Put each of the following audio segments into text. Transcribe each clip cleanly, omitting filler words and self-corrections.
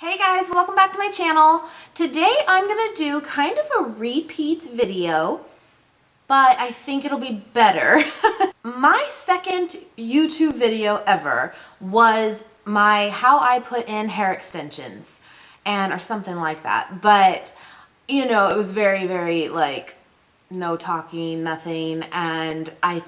Hey guys, welcome back to my channel. Today I'm gonna do kind of a repeat video, but I think it'll be better. My second YouTube video ever was my how I put in hair extensions or something like that. But you know, it was very like no talking, nothing, and I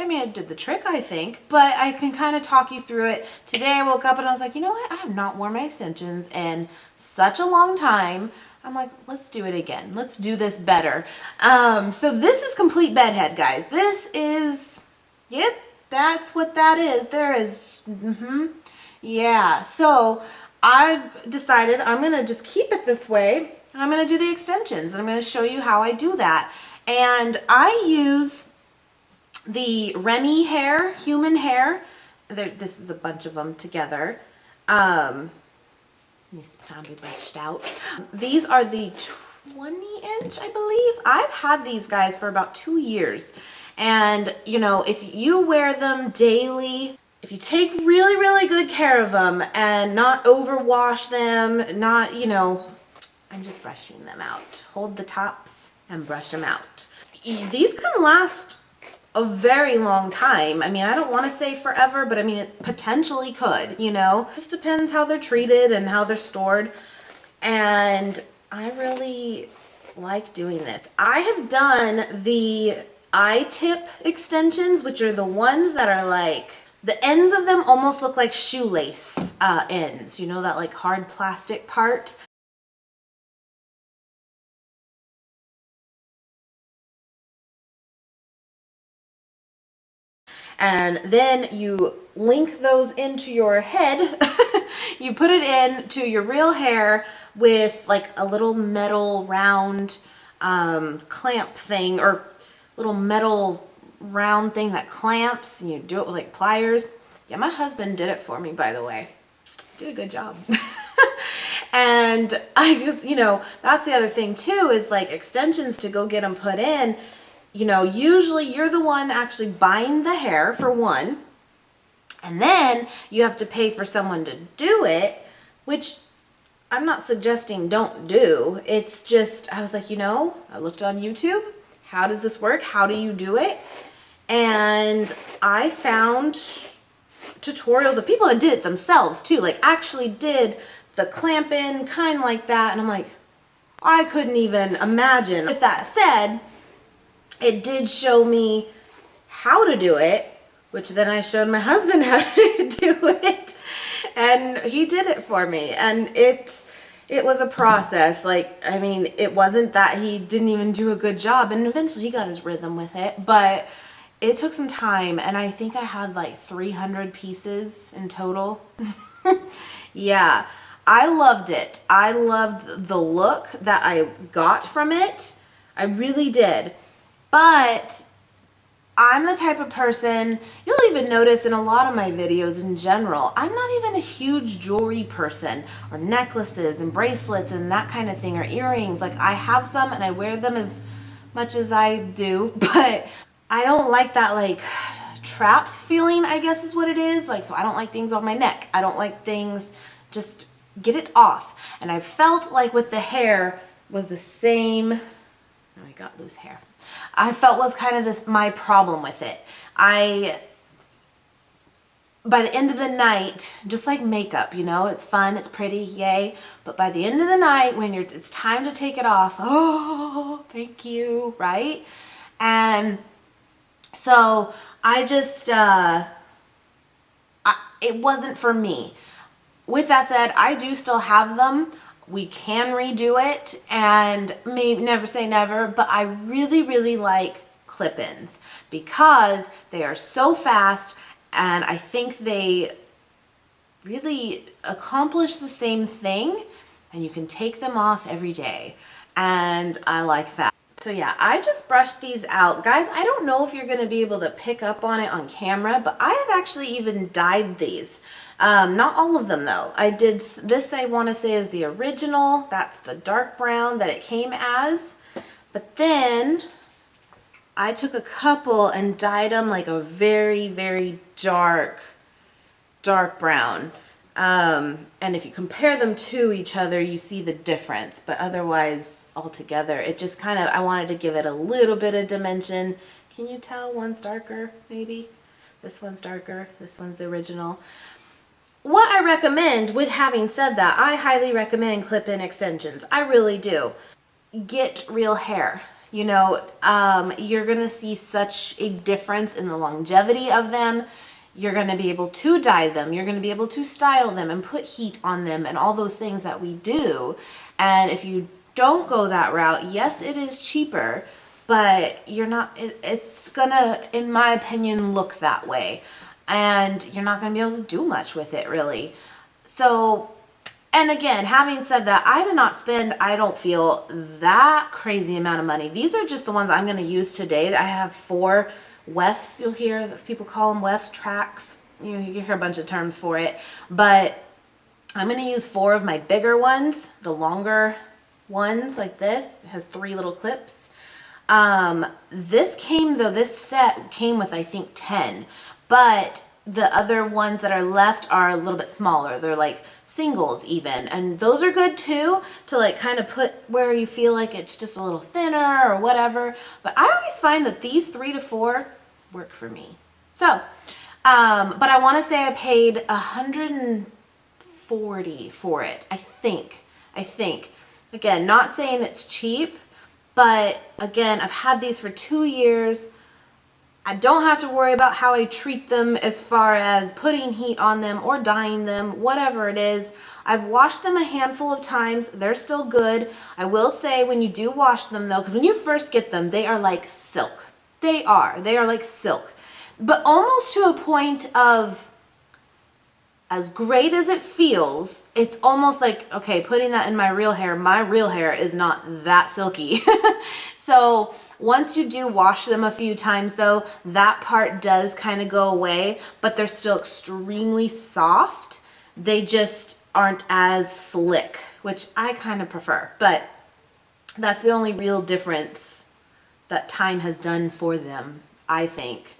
mean, it did the trick, I think, but I can kind of talk you through it. Today I woke up and I was like, you know what? I have not worn my extensions in such a long time. I'm like, let's do it again. Let's do this better. So this is complete bedhead, guys. This is, yep, that's what that is. There is, yeah. So I decided I'm going to just keep it this way. And I'm going to do the extensions. And I'm going to show you how I do that. And I use the Remy hair, human hair. This is a bunch of them together. These can be brushed out. These are the 20-inch, I believe. I've had these guys for about 2 years. And, you know, if you wear them daily, if you take really good care of them and not overwash them, not, you know, I'm just brushing them out. Hold the tops and brush them out. These can last a very long time. I mean, I don't want to say forever, but I mean, it potentially could, you know. Just depends how they're treated and how they're stored. And I really like doing this. I have done the I-tip extensions, which are the ones that are like, the ends of them almost look like shoelace ends, you know, that like hard plastic part. And then you link those into your head. You put it into your real hair with like a little metal round clamp thing, or little metal round thing that clamps, and you do it with like pliers. Yeah, my husband did it for me, by the way. Did a good job. And I guess, you know, that's the other thing too, is like extensions to go get them put in. You know, usually you're the one actually buying the hair, for one, and then you have to pay for someone to do it, which I'm not suggesting don't do. It's just, I was like, you know, I looked on YouTube. How does this work? How do you do it? And I found tutorials of people that did it themselves too, like actually did the clamp in, kind of like that. And I'm like, I couldn't even imagine. With that said, it did show me how to do it, which then I showed my husband how to do it, and he did it for me. And it was a process. Like, I mean, it wasn't that he didn't even do a good job, and eventually he got his rhythm with it, but it took some time, and I think I had like 300 pieces in total. Yeah, I loved it. I loved the look that I got from it. I really did. But I'm the type of person, you'll even notice in a lot of my videos in general, I'm not even a huge jewelry person, or necklaces and bracelets and that kind of thing, or earrings. Like, I have some and I wear them as much as I do, but I don't like that like trapped feeling, I guess is what it is. Like, so I don't like things on my neck. I don't like things, just get it off. And I felt like with the hair was the same. I got loose hair. I felt was kind of this my problem with it. By the end of the night, just like makeup, you know, it's fun, it's pretty, yay. But by the end of the night, when it's time to take it off, oh, thank you, right? And so I just, it wasn't for me. With that said, I do still have them. We can redo it, and maybe never say never, but I really like clip-ins because they are so fast, and I think they really accomplish the same thing, and you can take them off every day, and I like that. So yeah, I just brushed these out. Guys, I don't know if you're going to be able to pick up on it on camera, but I have actually even dyed these. Not all of them though. I did this, I want to say, is the original. That's the dark brown that it came as. But then I took a couple and dyed them like a very dark brown. And if you compare them to each other, you see the difference, but otherwise altogether, it just kind of, I wanted to give it a little bit of dimension. Can you tell one's darker, maybe? This one's darker, this one's the original. What I recommend, with having said that, I highly recommend clip-in extensions. I really do. Get real hair. You know, you're gonna see such a difference in the longevity of them. You're gonna be able to dye them. You're gonna be able to style them and put heat on them and all those things that we do. And if you don't go that route, yes, it is cheaper, but you're not, it's gonna, in my opinion, look that way. And you're not gonna be able to do much with it, really. So, and again, having said that, I did not spend, I don't feel, that crazy amount of money. These are just the ones I'm gonna use today. I have 4 wefts, you'll hear, people call them wefts, tracks. You know, you hear a bunch of terms for it. But I'm gonna use 4 of my bigger ones, the longer ones like this. It has 3 little clips. This came, though, this set came with, I think, 10. But the other ones that are left are a little bit smaller. They're like singles even. And those are good too, to like kind of put where you feel like it's just a little thinner or whatever. But I always find that these 3 to 4 work for me. So, but I want to say I paid $140 for it. I think. Again, not saying it's cheap, but again, I've had these for 2 years. I don't have to worry about how I treat them as far as putting heat on them or dyeing them, whatever it is. I've washed them a handful of times. They're still good. I will say when you do wash them though, because when you first get them, they are like silk. They are like silk. But almost to a point of, as great as it feels, it's almost like, okay, putting that in my real hair is not that silky. So once you do wash them a few times though, that part does kind of go away, but they're still extremely soft. They just aren't as slick, which I kind of prefer, but that's the only real difference that time has done for them, I think.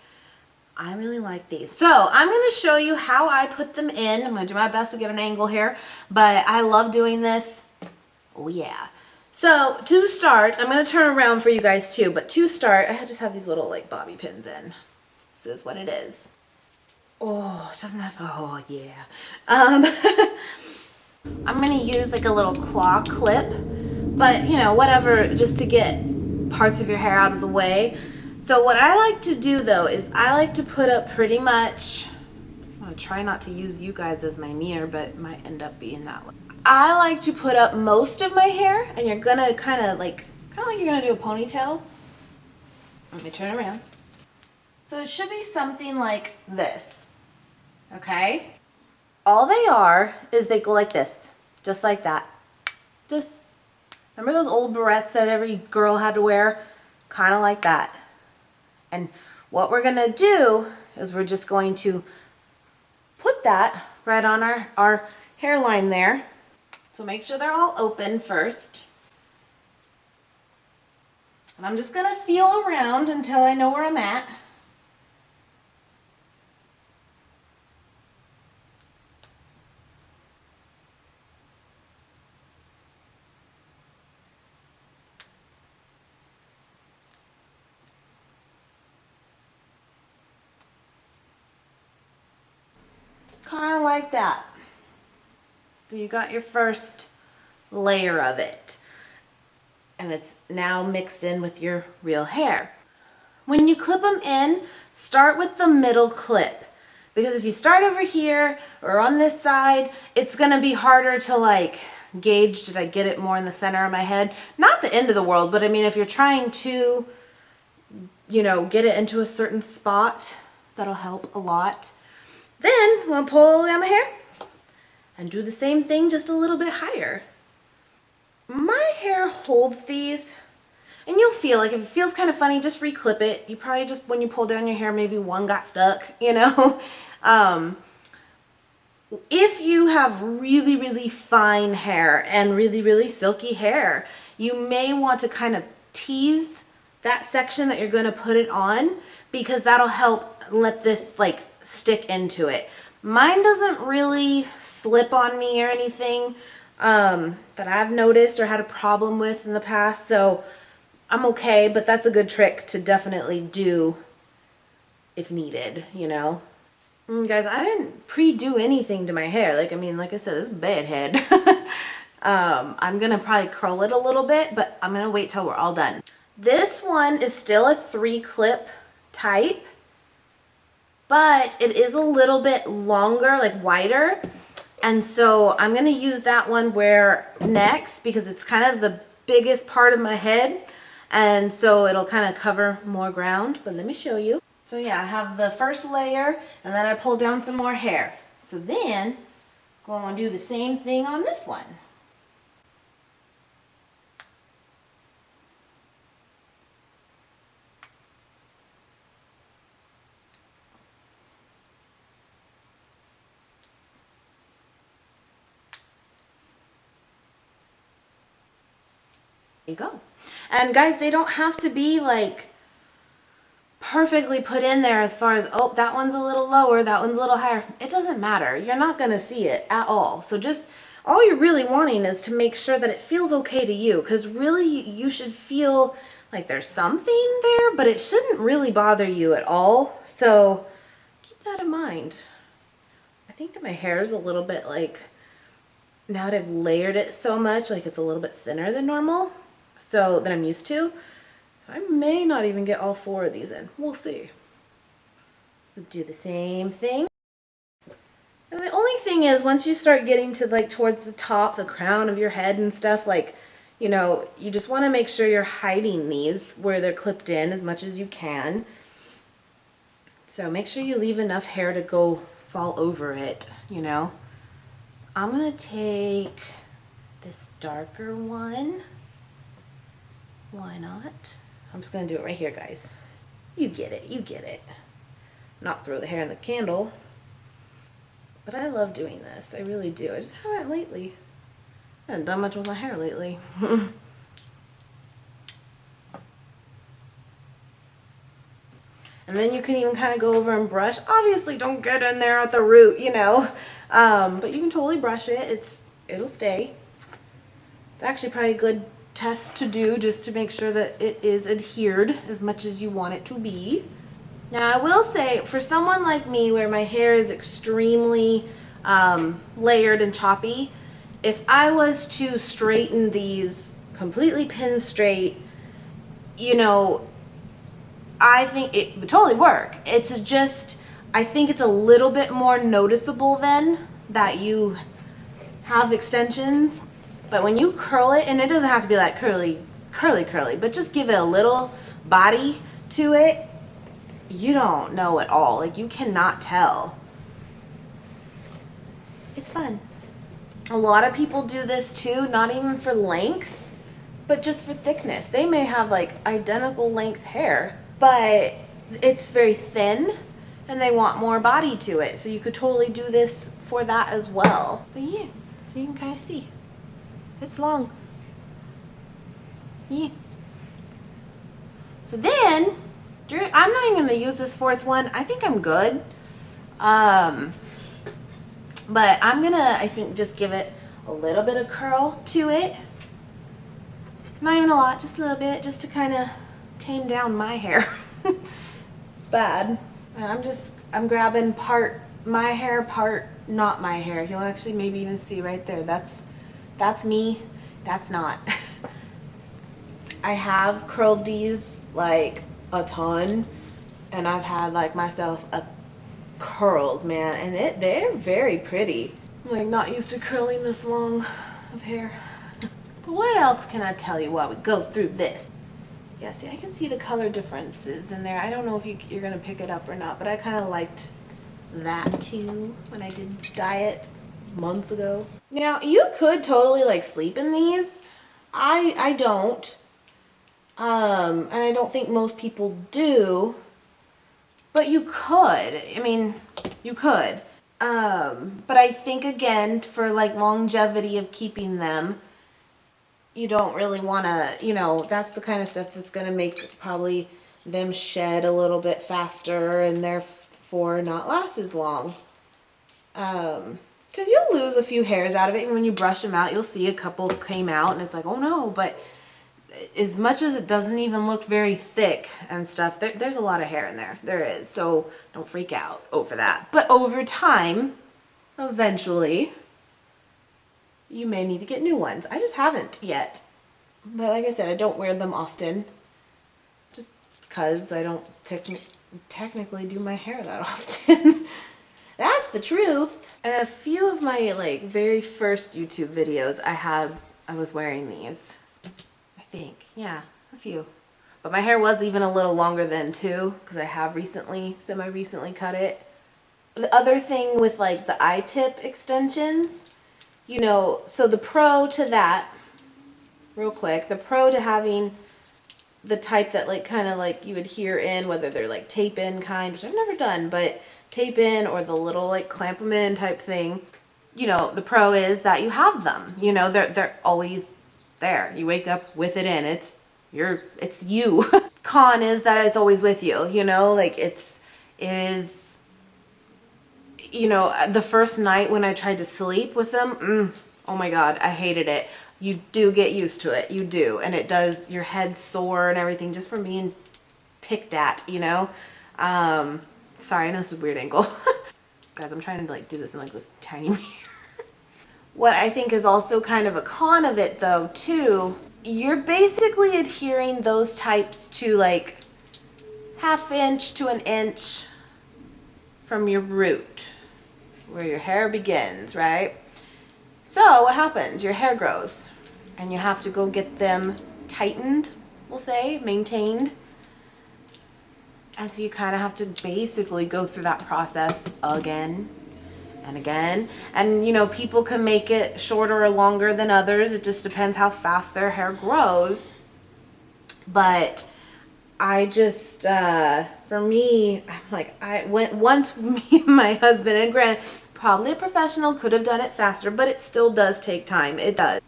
I really like these. So I'm going to show you how I put them in. I'm going to do my best to get an angle here, but I love doing this. Oh yeah. So to start, I'm going to turn around for you guys too, but to start, I just have these little like bobby pins in. This is what it is. Oh, it doesn't have, oh yeah. I'm going to use like a little claw clip, but you know, whatever, just to get parts of your hair out of the way. So what I like to do though is I like to put up pretty much, I'm going to try not to use you guys as my mirror, but it might end up being that way. I like to put up most of my hair, and you're going to kind of like you're going to do a ponytail. Let me turn around. So it should be something like this, okay? All they are is they go like this, just like that. Just, remember those old barrettes that every girl had to wear? Kind of like that. And what we're going to do is we're just going to put that right on our hairline there. So make sure they're all open first. And I'm just going to feel around until I know where I'm at. Kind of like that. So you got your first layer of it, and it's now mixed in with your real hair. When you clip them in, start with the middle clip, because if you start over here or on this side, it's gonna be harder to like gauge, did I get it more in the center of my head? Not the end of the world, but I mean, if you're trying to, you know, get it into a certain spot, that'll help a lot. Then I'm gonna pull down my hair and do the same thing, just a little bit higher. My hair holds these, and you'll feel like if it feels kind of funny, just reclip it. You probably just, when you pull down your hair, maybe one got stuck, you know. If you have really, really fine hair and really, really silky hair, you may want to kind of tease that section that you're going to put it on, because that'll help let this like stick into it. Mine doesn't really slip on me or anything that I've noticed or had a problem with in the past, so I'm okay, but that's a good trick to definitely do if needed, you know? Guys, I didn't pre-do anything to my hair. Like, I mean, like I said, this is a bad head. I'm gonna probably curl it a little bit, but I'm gonna wait till we're all done. This one is still a 3-clip type, but it is a little bit longer, like wider. And so I'm gonna use that one where next, because it's kind of the biggest part of my head. And so it'll kind of cover more ground, but let me show you. So yeah, I have the first layer and then I pull down some more hair. So then go and do the same thing on this one. There you go. And guys, they don't have to be like perfectly put in there as far as, oh, that one's a little lower, that one's a little higher. It doesn't matter. You're not going to see it at all. So just all you're really wanting is to make sure that it feels okay to you, because really you should feel like there's something there, but it shouldn't really bother you at all. So keep that in mind. I think that my hair is a little bit like, now that I've layered it so much, like it's a little bit thinner than normal, so that I'm used to. So I may not even get all 4 of these in. We'll see. So do the same thing. And the only thing is, once you start getting to like towards the top, the crown of your head and stuff, like, you know, you just want to make sure you're hiding these where they're clipped in as much as you can. So make sure you leave enough hair to go fall over it, you know. I'm going to take this darker one. Why not? I'm just going to do it right here, guys. You get it. You get it. Not throw the hair in the candle. But I love doing this. I really do. I just haven't lately. I haven't done much with my hair lately. And then you can even kind of go over and brush. Obviously, don't get in there at the root, you know. But you can totally brush it. It'll stay. It's actually probably a good test to do just to make sure that it is adhered as much as you want it to be. Now, I will say, for someone like me where my hair is extremely layered and choppy, if I was to straighten these completely pin straight, you know, I think it would totally work. It's just, I think it's a little bit more noticeable then that you have extensions. But when you curl it, and it doesn't have to be like curly, but just give it a little body to it, you don't know at all. Like, you cannot tell. It's fun. A lot of people do this too, not even for length, but just for thickness. They may have like identical length hair, but it's very thin and they want more body to it. So you could totally do this for that as well. But yeah, so you can kind of see. It's long. Yeah. So then, I'm not even going to use this 4th one. I think I'm good. But I'm going to, I think, just give it a little bit of curl to it. Not even a lot, just a little bit, just to kind of tame down my hair. It's bad. And I'm grabbing part my hair, part not my hair. You'll actually maybe even see right there. That's me. That's not. I have curled these like a ton, and I've had like myself a curls, man, and they're very pretty. I'm like not used to curling this long of hair. But what else can I tell you while we go through this? Yeah, see, I can see the color differences in there. I don't know if you're gonna pick it up or not, but I kind of liked that too when I did dye it months ago. Now, you could totally like sleep in these. I don't. And I don't think most people do. But you could. I mean, you could. But I think again, for like longevity of keeping them, you don't really want to, you know, that's the kind of stuff that's going to make probably them shed a little bit faster and therefore not last as long. Because you'll lose a few hairs out of it. And when you brush them out, you'll see a couple came out and it's like, oh no. But as much as it doesn't even look very thick and stuff, there's a lot of hair in there. There is. So don't freak out over that. But over time, eventually, you may need to get new ones. I just haven't yet. But like I said, I don't wear them often. Just because I don't technically do my hair that often. That's the truth. And a few of my like very first YouTube videos I was wearing these. I think. Yeah, a few. But my hair was even a little longer then too, because I have semi-recently cut it. The other thing with like the I-tip extensions, you know, so the pro to that, real quick, the pro to having the type that like kind of like you would hear in, whether they're like tape in kind, which I've never done, but tape in, or the little like clamp them in type thing, you know, the pro is that you have them, you know, they're always there. You wake up with it in, it's you. Con is that it's always with you, you know, like it is, you know, the first night when I tried to sleep with them, oh my God, I hated it. You do get used to it, you do, and it does, your head sore and everything just from being picked at, you know. Sorry, I know this is a weird angle. Guys, I'm trying to like do this in like this tiny mirror. What I think is also kind of a con of it though too, you're basically adhering those types to like 1/2 inch to 1 inch from your root, where your hair begins, right? So what happens? Your hair grows and you have to go get them tightened, we'll say, maintained. And so you kind of have to basically go through that process again and again. And you know, people can make it shorter or longer than others. It just depends how fast their hair grows. But I just, for me, I'm like, once me and my husband, and granted, probably a professional could have done it faster, but it still does take time. It does.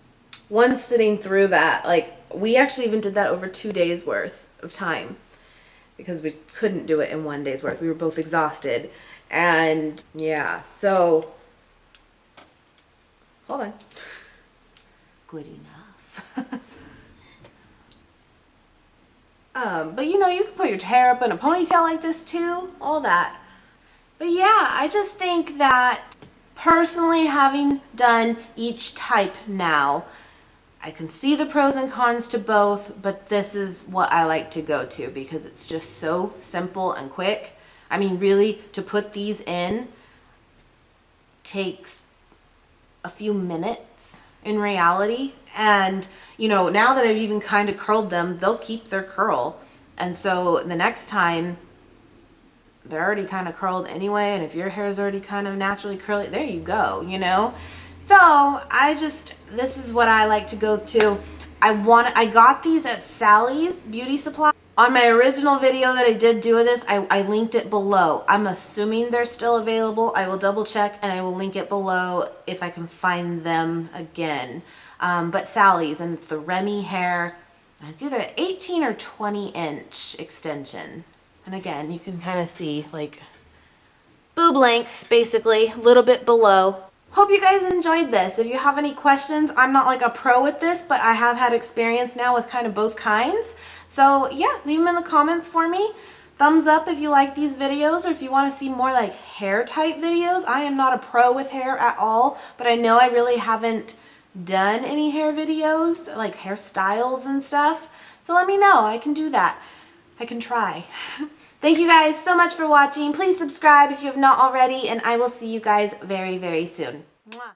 Once sitting through that, like, we actually even did that over 2 days worth of time, because we couldn't do it in 1 day's worth. We were both exhausted. And yeah, so hold on. Good enough. But you know, you can put your hair up in a ponytail like this too, all that. But yeah, I just think that personally, having done each type now, I can see the pros and cons to both, but this is what I like to go to because it's just so simple and quick. I mean, really, to put these in takes a few minutes in reality. And, you know, now that I've even kind of curled them, they'll keep their curl. And so the next time, they're already kind of curled anyway. And if your hair is already kind of naturally curly, there you go, you know? So this is what I like to go to. I got these at Sally's Beauty Supply. On my original video that I did do of this, I linked it below. I'm assuming they're still available. I will double check and I will link it below if I can find them again. But Sally's, and it's the Remy hair. And it's either 18 or 20 inch extension. And again, you can kind of see like boob length, basically, a little bit below. Hope you guys enjoyed this. If you have any questions, I'm not like a pro with this, but I have had experience now with kind of both kinds. So yeah, leave them in the comments for me. Thumbs up if you like these videos, or if you want to see more like hair type videos. I am not a pro with hair at all, but I know I really haven't done any hair videos, like hairstyles and stuff. So let me know. I can do that. I can try. Thank you guys so much for watching. Please subscribe if you have not already, and I will see you guys very, very soon. Mwah.